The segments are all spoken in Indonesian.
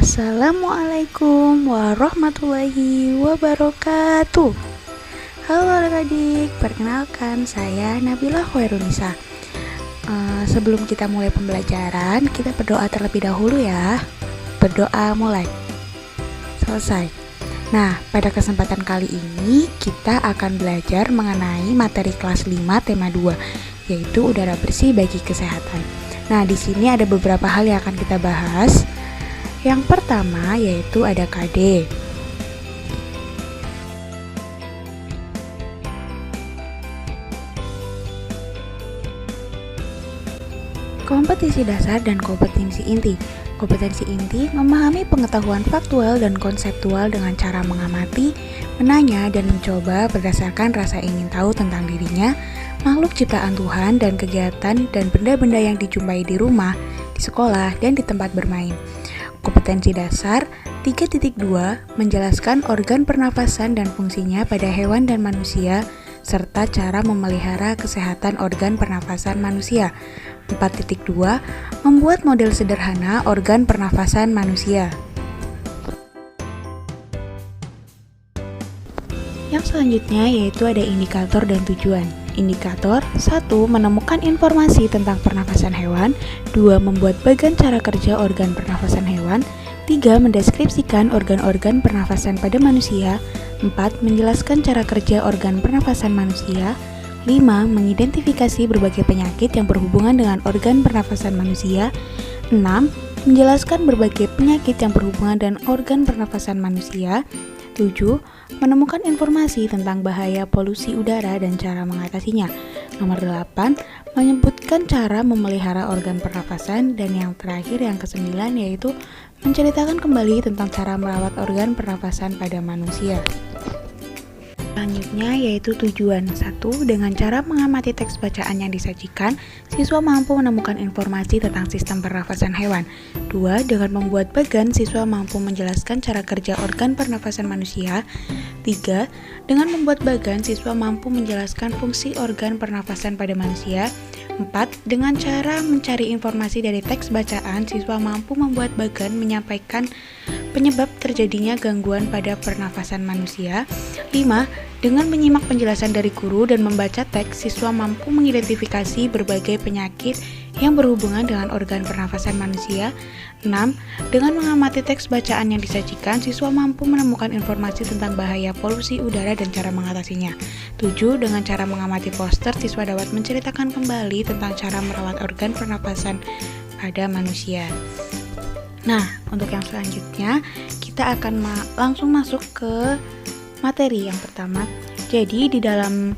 Assalamualaikum warahmatullahi wabarakatuh. Halo adik-adik, perkenalkan saya Nabila Khairunisa. Sebelum kita mulai pembelajaran, kita berdoa terlebih dahulu ya. Berdoa mulai. Selesai. Nah, pada kesempatan kali ini kita akan belajar mengenai materi kelas 5 tema 2, yaitu udara bersih bagi kesehatan. Nah, di sini ada beberapa hal yang akan kita bahas. Yang pertama yaitu ada KD. Kompetensi dasar dan kompetensi inti. Kompetensi inti memahami pengetahuan faktual dan konseptual dengan cara mengamati, menanya, dan mencoba berdasarkan rasa ingin tahu tentang dirinya, makhluk ciptaan Tuhan, dan kegiatan dan benda-benda yang dijumpai di rumah, di sekolah, dan di tempat bermain. Kompetensi dasar 3.2 menjelaskan organ pernafasan dan fungsinya pada hewan dan manusia, serta cara memelihara kesehatan organ pernafasan manusia. 4.2 membuat model sederhana organ pernafasan manusia. Yang selanjutnya yaitu ada indikator dan tujuan. Indikator 1. Menemukan informasi tentang pernafasan hewan. 2. Membuat bagan cara kerja organ pernafasan hewan. 3. Mendeskripsikan organ-organ pernafasan pada manusia. 4. Menjelaskan cara kerja organ pernafasan manusia. 5. Mengidentifikasi berbagai penyakit yang berhubungan dengan organ pernafasan manusia. 6. Menjelaskan berbagai penyakit yang berhubungan dengan organ pernafasan manusia. 7. Menemukan informasi tentang bahaya polusi udara dan cara mengatasinya. Nomor 8. Menyebutkan cara memelihara organ pernafasan. Dan yang terakhir, yang ke-9, yaitu menceritakan kembali tentang cara merawat organ pernafasan pada manusia. Selanjutnya yaitu tujuan. 1. Dengan cara mengamati teks bacaan yang disajikan, siswa mampu menemukan informasi tentang sistem pernafasan hewan. 2. Dengan membuat bagan, siswa mampu menjelaskan cara kerja organ pernafasan manusia. 3. Dengan membuat bagan, siswa mampu menjelaskan fungsi organ pernafasan pada manusia. 4. Dengan cara mencari informasi dari teks bacaan, siswa mampu membuat bagan menyampaikan penyebab terjadinya gangguan pada pernafasan manusia. 5. Dengan menyimak penjelasan dari guru dan membaca teks, siswa mampu mengidentifikasi berbagai penyakit yang berhubungan dengan organ pernafasan manusia. 6. Dengan mengamati teks bacaan yang disajikan, siswa mampu menemukan informasi tentang bahaya polusi udara dan cara mengatasinya. 7. Dengan cara mengamati poster, siswa dapat menceritakan kembali tentang cara merawat organ pernapasan pada manusia. Nah, untuk yang selanjutnya, kita akan langsung masuk ke materi yang pertama. Jadi, di dalam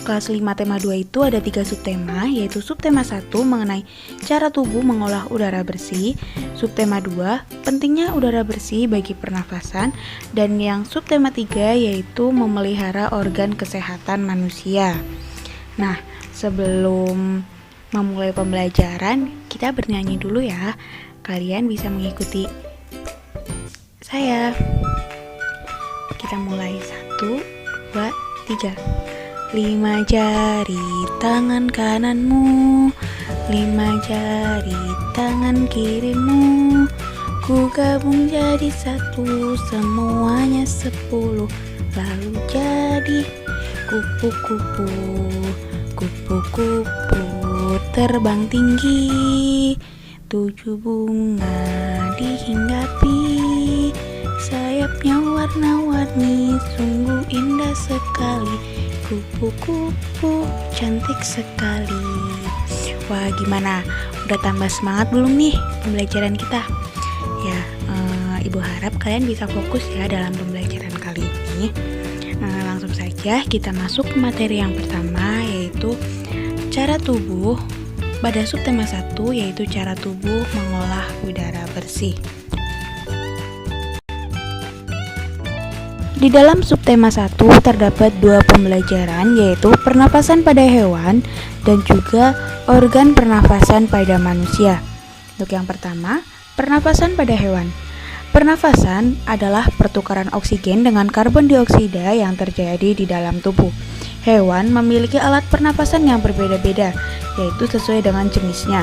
kelas 5 tema 2 itu ada 3 subtema, yaitu subtema 1 mengenai cara tubuh mengolah udara bersih, subtema 2 pentingnya udara bersih bagi pernafasan, dan yang subtema 3 yaitu memelihara organ kesehatan manusia. Nah, sebelum memulai pembelajaran, kita bernyanyi dulu ya. Kalian bisa mengikuti saya. Kita mulai 1, 2, 3. 5 jari tangan kananmu, 5 jari tangan kirimu, ku gabung jadi 1, semuanya 10, lalu jadi kupu-kupu. Kupu-kupu terbang tinggi, 7 bunga dihinggapi, sayapnya warna-warni, sungguh indah sekali, kupu-kupu cantik sekali. Wah, gimana? Udah tambah semangat belum nih pembelajaran kita? Ya, Ibu harap kalian bisa fokus ya dalam pembelajaran kali ini. Langsung saja kita masuk ke materi yang pertama, yaitu cara tubuh. Pada subtema 1 yaitu cara tubuh mengolah udara bersih. Di dalam subtema 1 terdapat 2 pembelajaran, yaitu pernapasan pada hewan dan juga organ pernafasan pada manusia. Untuk yang pertama, pernapasan pada hewan. Pernafasan adalah pertukaran oksigen dengan karbon dioksida yang terjadi di dalam tubuh. Hewan memiliki alat pernapasan yang berbeda-beda, yaitu sesuai dengan jenisnya.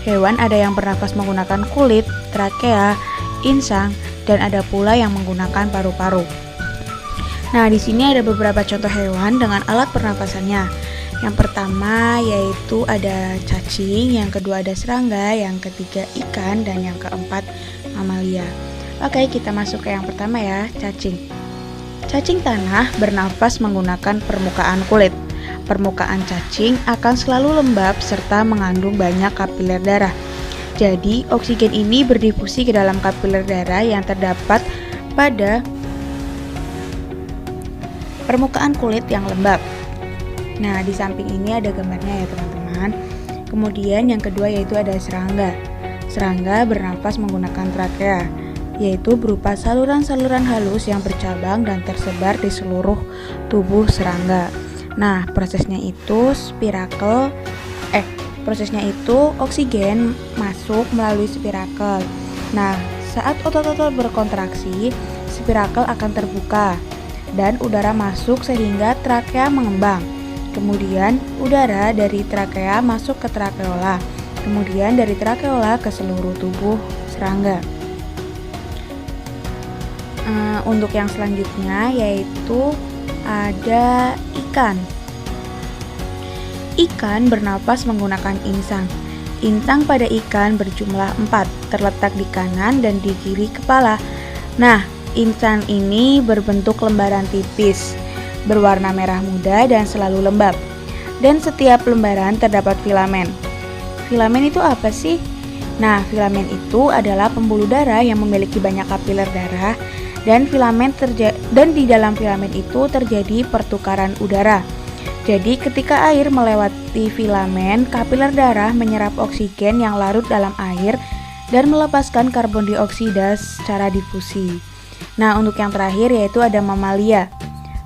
Hewan ada yang bernafas menggunakan kulit, trakea, insang, dan ada pula yang menggunakan paru-paru. Nah, di sini ada beberapa contoh hewan dengan alat pernafasannya. Yang pertama yaitu ada cacing, yang kedua ada serangga, yang ketiga ikan, dan yang keempat mamalia. Oke, kita masuk ke yang pertama ya, cacing. Cacing tanah bernafas menggunakan permukaan kulit. Permukaan cacing akan selalu lembab serta mengandung banyak kapiler darah. Jadi, oksigen ini berdifusi ke dalam kapiler darah yang terdapat pada permukaan kulit yang lembab. Nah, di samping ini ada gambarnya ya teman-teman. Kemudian yang kedua yaitu ada serangga. Serangga bernafas menggunakan trakea, yaitu berupa saluran-saluran halus yang bercabang dan tersebar di seluruh tubuh serangga. Nah, prosesnya itu oksigen masuk melalui spirakel. Nah, saat otot-otot berkontraksi, spirakel akan terbuka dan udara masuk sehingga trakea mengembang. Kemudian udara dari trakea masuk ke trakeola, kemudian dari trakeola ke seluruh tubuh serangga. Untuk yang selanjutnya yaitu ada ikan. Ikan bernapas menggunakan insang. Insang pada ikan berjumlah 4, terletak di kanan dan di kiri kepala. Nah, insang ini berbentuk lembaran tipis, berwarna merah muda dan selalu lembab. Dan setiap lembaran terdapat filamen. Filamen itu apa sih? Nah, filamen itu adalah pembuluh darah yang memiliki banyak kapiler darah dan di dalam filamen itu terjadi pertukaran udara. Jadi, ketika air melewati filamen, kapiler darah menyerap oksigen yang larut dalam air dan melepaskan karbon dioksida secara difusi. Nah, untuk yang terakhir yaitu ada mamalia.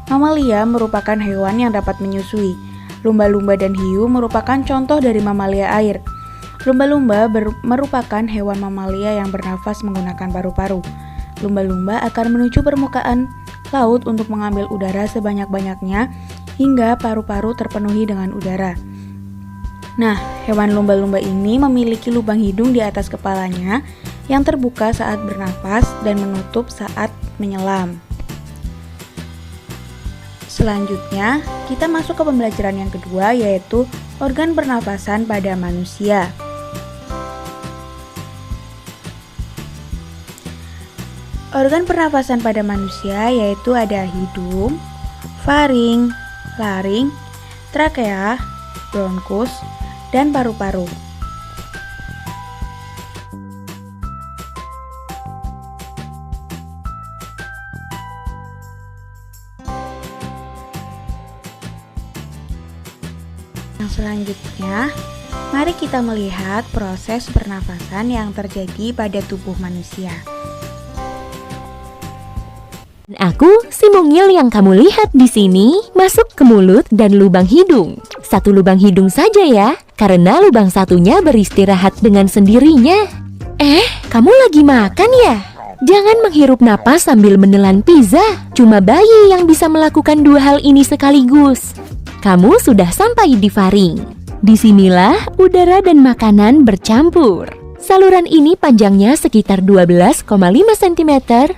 Mamalia merupakan hewan yang dapat menyusui. Lumba-lumba dan hiu merupakan contoh dari mamalia air. Lumba-lumba merupakan hewan mamalia yang bernafas menggunakan paru-paru. Lumba-lumba akan menuju permukaan laut untuk mengambil udara sebanyak-banyaknya hingga paru-paru terpenuhi dengan udara. Nah, hewan lumba-lumba ini memiliki lubang hidung di atas kepalanya yang terbuka saat bernafas dan menutup saat menyelam. Selanjutnya, kita masuk ke pembelajaran yang kedua yaitu organ pernafasan pada manusia. Organ pernafasan pada manusia yaitu ada hidung, faring, laring, trakea, bronkus, dan paru-paru. Yang selanjutnya, mari kita melihat proses pernafasan yang terjadi pada tubuh manusia. Aku, si mungil yang kamu lihat di sini, masuk ke mulut dan lubang hidung. Satu lubang hidung saja ya, karena lubang satunya beristirahat dengan sendirinya. Kamu lagi makan ya? Jangan menghirup napas sambil menelan pizza. Cuma bayi yang bisa melakukan dua hal ini sekaligus. Kamu sudah sampai di faring. Disinilah udara dan makanan bercampur. Saluran ini panjangnya sekitar 12,5 cm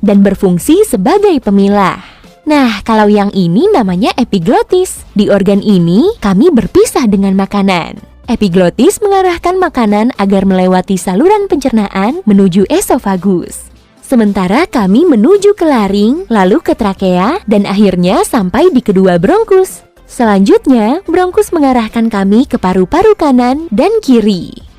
dan berfungsi sebagai pemilah. Nah, kalau yang ini namanya epiglotis. Di organ ini, kami berpisah dengan makanan. Epiglotis mengarahkan makanan agar melewati saluran pencernaan menuju esofagus. Sementara kami menuju ke laring, lalu ke trakea, dan akhirnya sampai di kedua bronkus. Selanjutnya, bronkus mengarahkan kami ke paru-paru kanan dan kiri.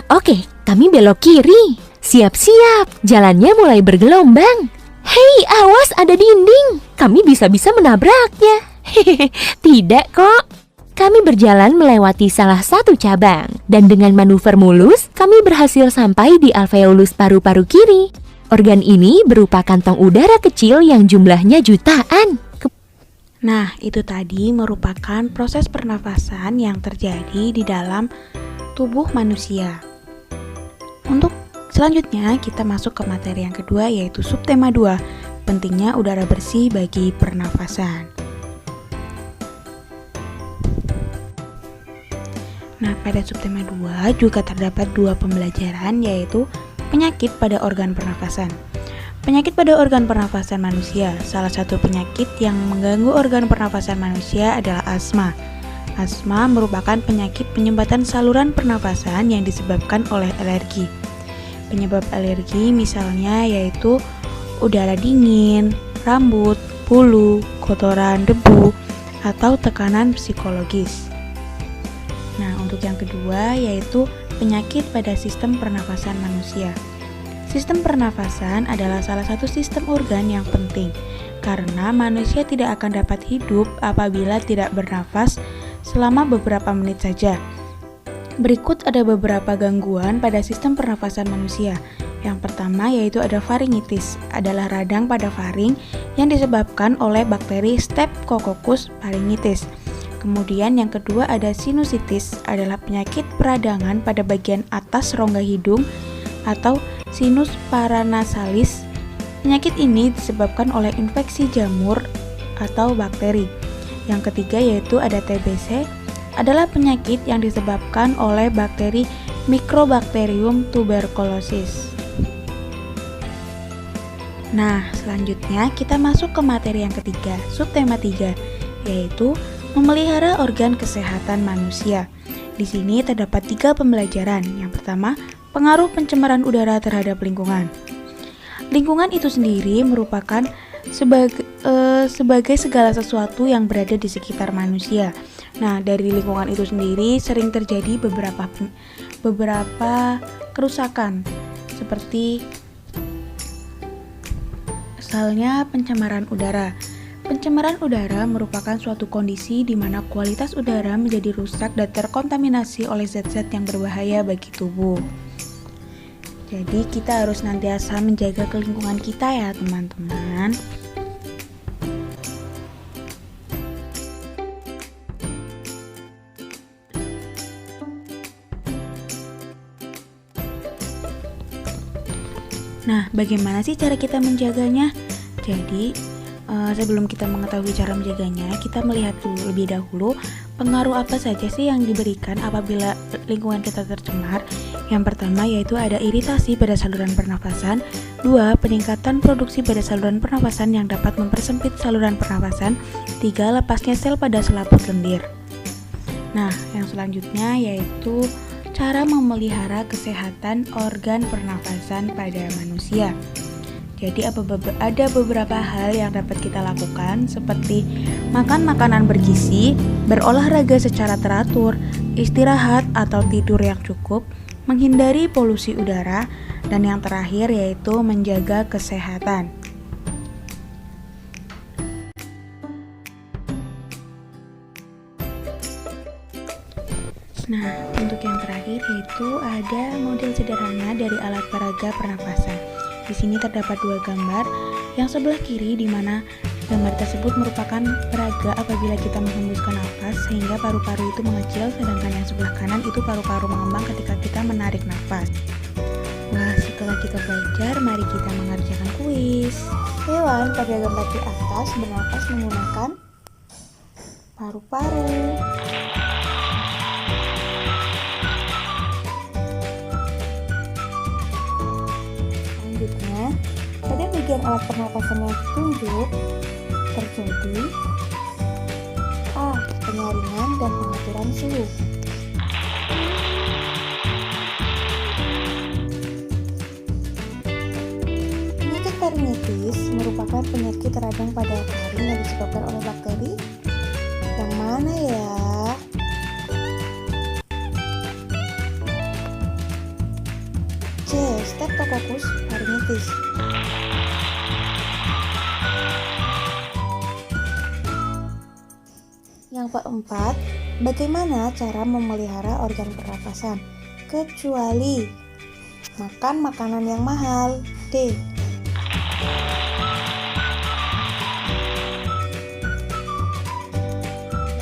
Oke, kami belok kiri. Siap-siap, jalannya mulai bergelombang. Hei, awas ada dinding. Kami bisa-bisa menabraknya. Hehehe, tidak kok. Kami berjalan melewati salah satu cabang. Dan dengan manuver mulus, kami berhasil sampai di alveolus paru-paru kiri. Organ ini berupa kantong udara kecil yang jumlahnya jutaan. Nah, itu tadi merupakan proses pernafasan yang terjadi di dalam tubuh manusia. Untuk selanjutnya kita masuk ke materi yang kedua yaitu subtema 2, pentingnya udara bersih bagi pernafasan. Nah, pada subtema 2 juga terdapat dua pembelajaran yaitu Penyakit pada organ pernafasan. Penyakit pada organ pernafasan manusia. Salah satu penyakit yang mengganggu organ pernafasan manusia adalah asma. Asma merupakan penyakit penyumbatan saluran pernafasan yang disebabkan oleh alergi. Penyebab alergi misalnya yaitu udara dingin, rambut, bulu, kotoran, debu, atau tekanan psikologis. Nah, untuk yang kedua yaitu penyakit pada sistem pernafasan manusia. Sistem pernafasan adalah salah satu sistem organ yang penting karena manusia tidak akan dapat hidup apabila tidak bernafas selama beberapa menit saja. Berikut ada beberapa gangguan pada sistem pernafasan manusia. Yang pertama yaitu ada faringitis, adalah radang pada faring yang disebabkan oleh bakteri Streptococcus pharyngitis. Kemudian yang kedua ada sinusitis, adalah penyakit peradangan pada bagian atas rongga hidung atau sinus paranasalis. Penyakit ini disebabkan oleh infeksi jamur atau bakteri. Yang ketiga yaitu ada TBC, adalah penyakit yang disebabkan oleh bakteri Mycobacterium tuberculosis. Nah, selanjutnya kita masuk ke materi yang ketiga, subtema 3, yaitu memelihara organ kesehatan manusia. Di sini terdapat 3 pembelajaran. Yang pertama, pengaruh pencemaran udara terhadap lingkungan. Lingkungan itu sendiri merupakan sebagai segala sesuatu yang berada di sekitar manusia. Nah, dari lingkungan itu sendiri sering terjadi beberapa kerusakan seperti misalnya pencemaran udara. Pencemaran udara merupakan suatu kondisi di mana kualitas udara menjadi rusak dan terkontaminasi oleh zat-zat yang berbahaya bagi tubuh. Jadi kita harus senantiasa menjaga lingkungan kita ya teman-teman. Nah, bagaimana sih cara kita menjaganya? Jadi, sebelum kita mengetahui cara menjaganya, kita melihat dulu lebih dahulu pengaruh apa saja sih yang diberikan apabila lingkungan kita tercemar. Yang pertama yaitu ada iritasi pada saluran pernafasan. 2. Peningkatan produksi pada saluran pernafasan yang dapat mempersempit saluran pernafasan. 3. Lepasnya sel pada selaput lendir. Nah, yang selanjutnya yaitu cara memelihara kesehatan organ pernafasan pada manusia. Jadi ada beberapa hal yang dapat kita lakukan seperti makan makanan bergizi, berolahraga secara teratur, istirahat atau tidur yang cukup, menghindari polusi udara, dan yang terakhir yaitu menjaga kesehatan. Nah, untuk yang terakhir yaitu ada model sederhana dari alat peraga pernafasan. Di sini terdapat 2 gambar. Yang sebelah kiri di mana gambar tersebut merupakan peraga apabila kita menghembuskan nafas sehingga paru-paru itu mengecil, sedangkan yang sebelah kanan itu paru-paru mengembang ketika kita menarik nafas. Wah, setelah kita belajar, mari kita mengerjakan kuis. Hewan pada gambar di atas bernafas menggunakan paru-paru. Selanjutnya, pada bagian alat pernapasan yang ditunjuk terjadi A. Penyaringan dan pengaturan suhu. Penyakit faringitis merupakan penyakit radang pada faring yang disebabkan oleh bakteri. Yang mana ya? C. Streptococcus pharyngitis. Yang keempat, bagaimana cara memelihara organ pernafasan? Kecuali makan makanan yang mahal. D.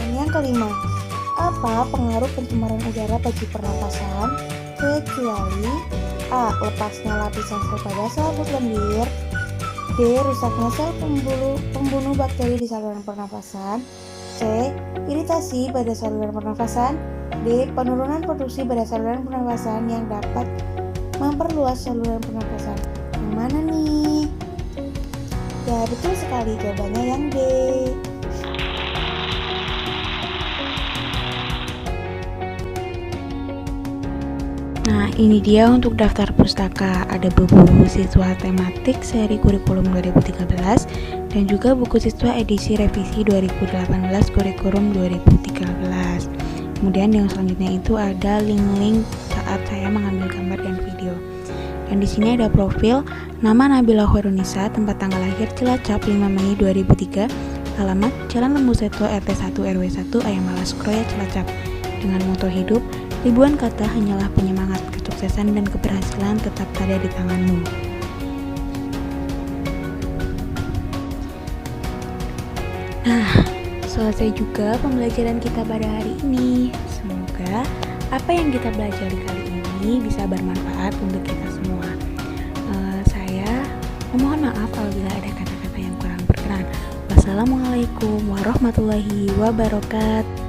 Dan yang kelima, apa pengaruh pencemaran udara bagi pernapasan? Kecuali A. Lepasnya lapisan sel pada selaput lendir. D. Rusaknya sel pembunuh bakteri di saluran pernafasan. C. Iritasi pada saluran pernafasan. D. Penurunan produksi pada saluran pernafasan yang dapat memperluas saluran pernapasan. Yang mana nih? Ya, betul sekali, jawabannya yang D. Nah, ini dia untuk daftar pustaka. Ada buku siswa tematik seri kurikulum 2013 dan juga buku siswa edisi revisi 2018 kurikulum 2013. Kemudian yang selanjutnya itu ada link-link saat saya mengambil gambar dan video. Dan di sini ada profil, nama Nabila Hoirunisa, tempat tanggal lahir Cilacap 5 Mei 2003, alamat Jalan Lembu Seto RT 1 RW 1 Ayamalas Kroya Cilacap. Dengan moto hidup, ribuan kata hanyalah penyemangat, kesuksesan dan keberhasilan tetap ada di tanganmu. Nah, selesai juga pembelajaran kita pada hari ini. Semoga apa yang kita belajar kali ini bisa bermanfaat untuk kita semua. Saya mohon maaf apabila ada kata-kata yang kurang berkenan. Wassalamualaikum warahmatullahi wabarakatuh.